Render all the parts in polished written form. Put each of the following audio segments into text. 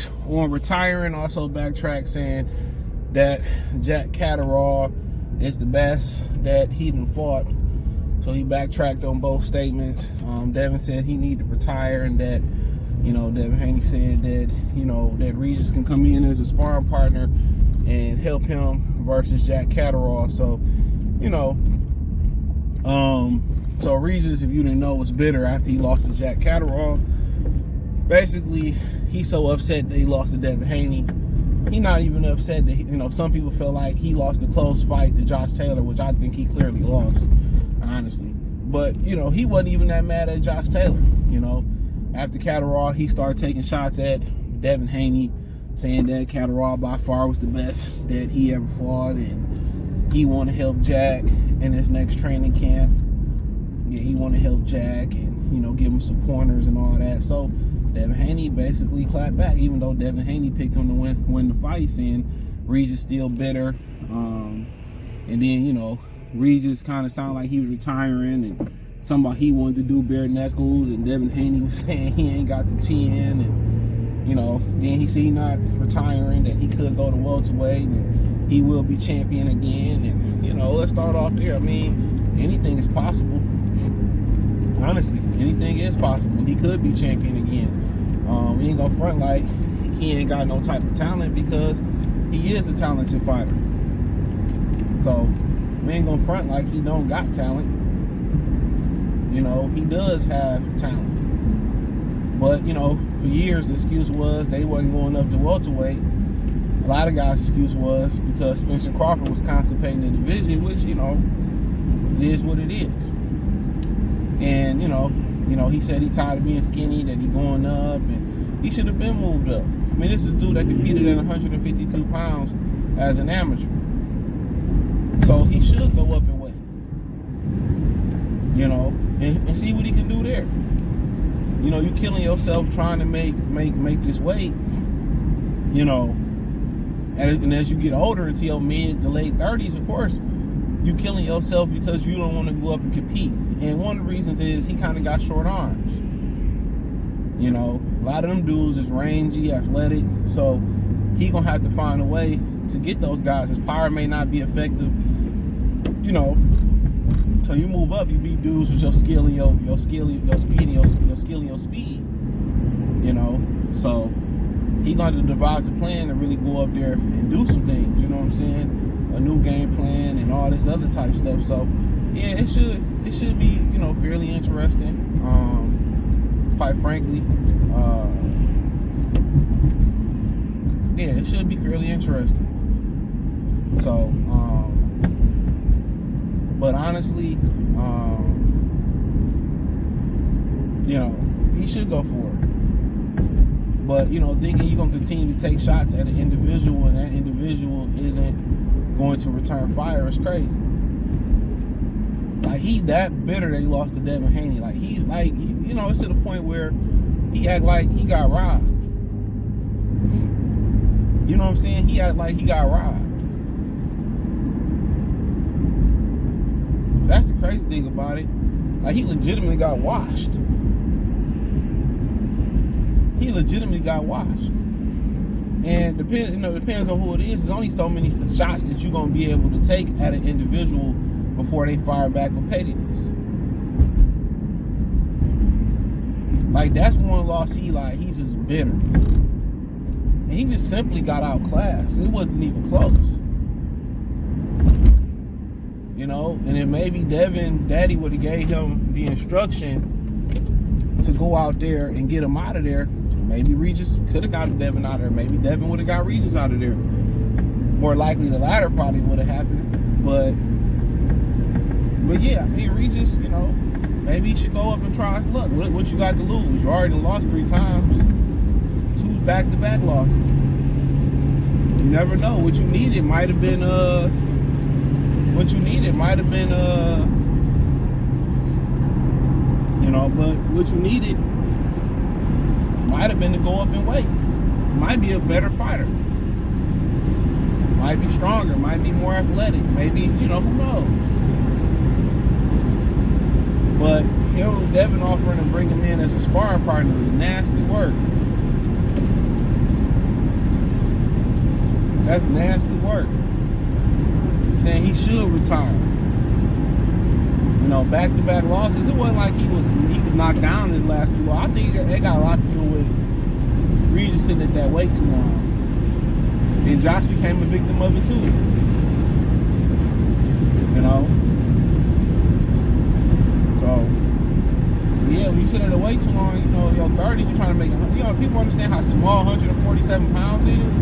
backtracks on retiring, also backtracks saying that Jack Catterall is the best that he done fought. So he backtracked on both statements. Devin said he need to retire, and that, Devin Haney said that, that Regis can come in as a sparring partner and help him versus Jack Catterall. So, so Regis, if you didn't know, was bitter after he lost to Jack Catterall. Basically, he's so upset that he lost to Devin Haney. He's not even upset that, some people feel like he lost a close fight to Josh Taylor, which I think he clearly lost, honestly. But, he wasn't even that mad at Josh Taylor. After Catterall, he started taking shots at Devin Haney, saying that Catterall by far was the best that he ever fought, and he want to help Jack in his next training camp. Yeah, he want to help Jack and, give him some pointers and all that. So Devin Haney basically clapped back, even though Devin Haney picked him to win the fight, saying Regis still bitter. And then, Regis kind of sounded like he was retiring, and somebody he wanted to do bare knuckles, and Devin Haney was saying he ain't got the chin, and then he said he not retiring, that he could go to welterweight, and he will be champion again. And let's start off there. I mean, anything is possible. Honestly, anything is possible. He could be champion again. We ain't gonna front like he ain't got no type of talent, because he is a talented fighter. So we ain't gonna front like he don't got talent. He does have talent. But, for years the excuse was they wasn't going up to welterweight. A lot of guys' excuse was because Spencer Crawford was constipating the division, which, it is what it is. And, he said he tired of being skinny, that he going up, and he should have been moved up. I mean, this is a dude that competed at 152 pounds as an amateur. So he should go up in weight. And see what he can do there. You killing yourself trying to make this weight, and as you get older into your mid to late 30s, of course, you killing yourself because you don't want to go up and compete. And one of the reasons is he kind of got short arms. A lot of them dudes is rangy, athletic, so he gonna have to find a way to get those guys. His power may not be effective, so you move up, you beat dudes with your skill and your skill and your speed and your skill and your speed. So he got to devise a plan to really go up there and do some things. You know what I'm saying? A new game plan and all this other type stuff. So yeah, it should be fairly interesting. Quite frankly, yeah, it should be fairly interesting. So. But honestly, he should go for it. But, thinking you're going to continue to take shots at an individual and that individual isn't going to return fire is crazy. Like, he that bitter that he lost to Devin Haney. Like, it's to the point where he act like he got robbed. You know what I'm saying? He act like he got robbed. That's the crazy thing about it. Like, he legitimately got washed. And depends on who it is. There's only so many shots that you're gonna be able to take at an individual before they fire back with pettiness. Like, that's one loss he's just bitter. And he just simply got outclassed. It wasn't even close. And then maybe Daddy would have gave him the instruction to go out there and get him out of there. Maybe Regis could have got Devin out of there. Maybe Devin would have got Regis out of there. More likely the latter probably would have happened. But yeah, I mean, Regis, maybe he should go up and try his luck. What you got to lose? You already lost 3 times. 2 back-to-back losses. You never know. What you needed might have been but what you needed might have been to go up in weight. Might be a better fighter. Might be stronger, might be more athletic, maybe, who knows. But Devin offering to bring him in as a sparring partner is nasty work. That's nasty work. Saying he should retire. You know, back-to-back losses. It wasn't like he was knocked down his last two. I think that got a lot to do with Regis sitting at that weight too long. And Josh became a victim of it too. You know? So, yeah, when you sit at the weight too long, you know, your 30s, you're trying to make, you know, people understand how small 147 pounds is.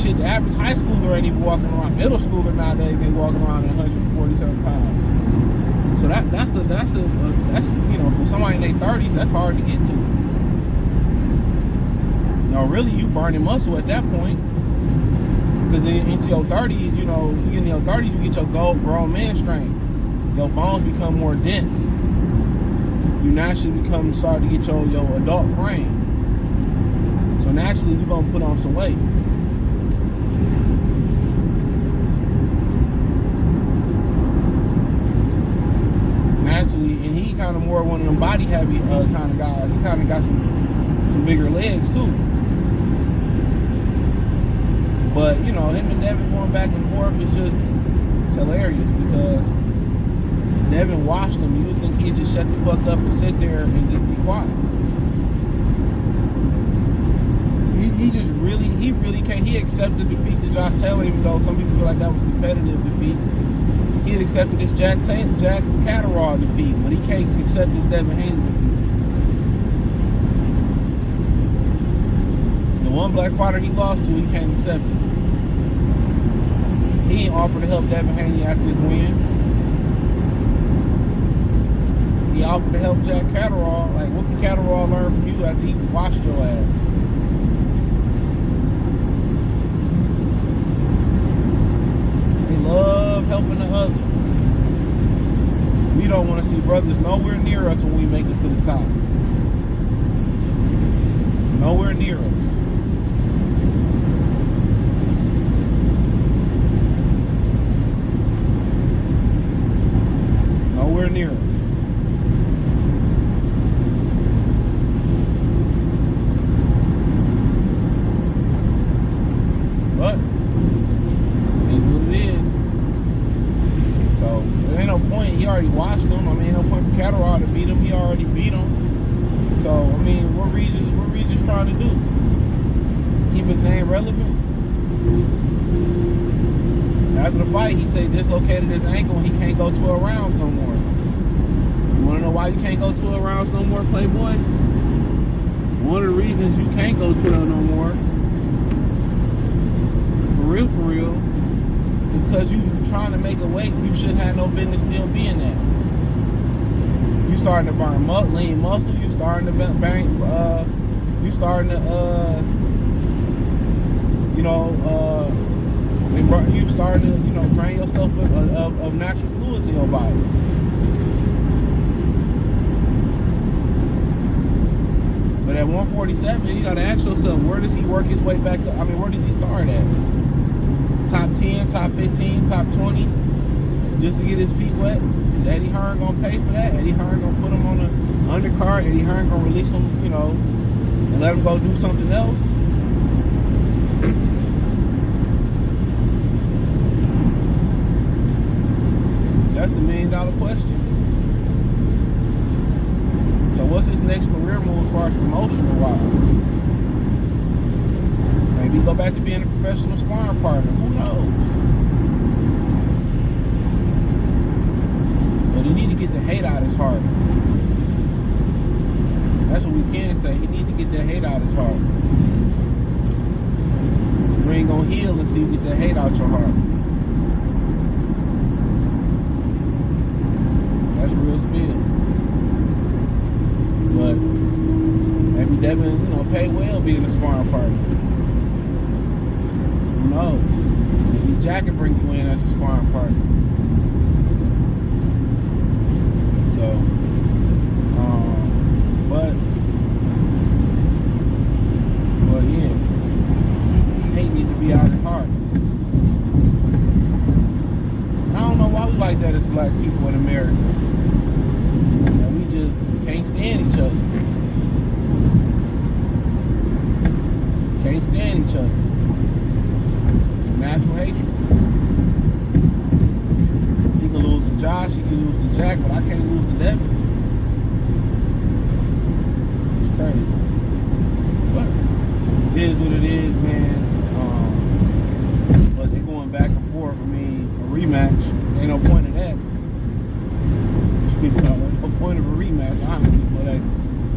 Shit, the average high schooler ain't even walking around. Middle schooler nowadays ain't walking around at 147 pounds. So that's you know, for somebody in their 30s, that's hard to get to. No, really, you burning muscle at that point. Because into your 30s, you know, in your 30s, you get your grown man strength. Your bones become more dense. You naturally start to get your adult frame. So naturally, you're going to put on some weight. Naturally, and he kind of more one of them body heavy kind of guys. He kind of got some bigger legs too. But, you know, him and Devin going back and forth is just, it's hilarious because Devin watched him. You would think he'd just shut the fuck up and sit there and just be quiet. He really can't. He accepted defeat to Josh Taylor, even though some people feel like that was competitive defeat. He had accepted this Jack Catterall defeat, but he can't accept this Devin Haney defeat. The one black fighter he lost to, he can't accept it. He ain't offered to help Devin Haney after his win. He offered to help Jack Catterall. Like, what can Catterall learn from you after he washed your ass? They love helping the other. We don't want to see brothers nowhere near us when we make it to the top. Nowhere near us. Nowhere near us. But it is what it is. So there ain't no point. He already watched him. I mean, no point for Catterall to beat him. He already beat him. So I mean, what Regis trying to do? Keep his name relevant? After the fight, he said he dislocated his ankle and he can't go 12 rounds no more. You want to know why you can't go 12 rounds no more, Playboy? One of the reasons you can't go 12 no more, for real, is because you trying to make a weight you shouldn't have no business still being at. You starting to burn lean muscle. You starting to bang. You starting to you starting to drain yourself of natural fluids in your body. But at 147, you got to ask yourself, where does he work his way back up? I mean, where does he start at? Top 10, top 15, top 20, just to get his feet wet? Is Eddie Hearn going to pay for that? Eddie Hearn going to put him on the undercard? Eddie Hearn going to release him, and let him go do something else? That's the $1 million question. So what's his next career move as far as promotional wise? Maybe go back to being a professional sparring partner. Who knows? But he need to get the hate out his heart. That's what we can say. He need to get that hate out his heart. You ain't gonna heal until you get that hate out your heart. That's real spill. But maybe Devin, pay well being a sparring partner. Who knows? Maybe Jack can bring you in as a sparring partner. So, but yeah, hate need to be out of his heart. I don't know why we like that as black people in America. And we just can't stand each other. can't stand each other. It's a natural hatred. He can lose to Josh, he can lose to Jack, but I can't lose to Devin. It's crazy. But it is what it is, man. But they're going back and forth. I mean, a rematch, ain't no point in that. Ain't no point of a rematch, honestly. But hey,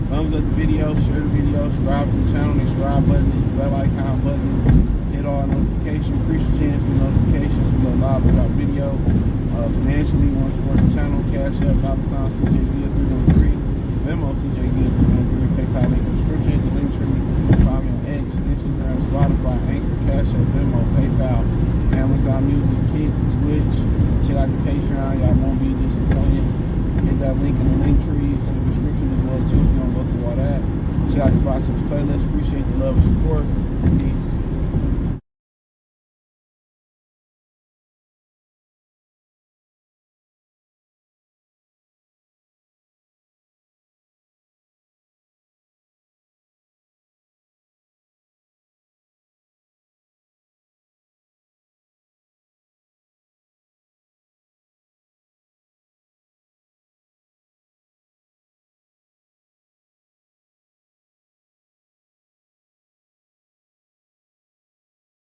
thumbs up the video, share the video, subscribe to the channel. The subscribe button is the bell icon button. Hit all notifications, increase your chance to get notifications. We go live and drop video. Financially, you want to support the channel, Cash App, $CJ Good 313, Venmo CJ Good 313, PayPal link in the description, the link tree. Follow me on X, Instagram, Spotify, Anchor, Cash App, Venmo, PayPal, Amazon Music, Kick, Twitch. Check out the Patreon, y'all won't be disappointed. Hit that link in the link tree. It's in the description as well too if you want to go through all that. Check out the Box Office playlist. Appreciate the love and support. Peace.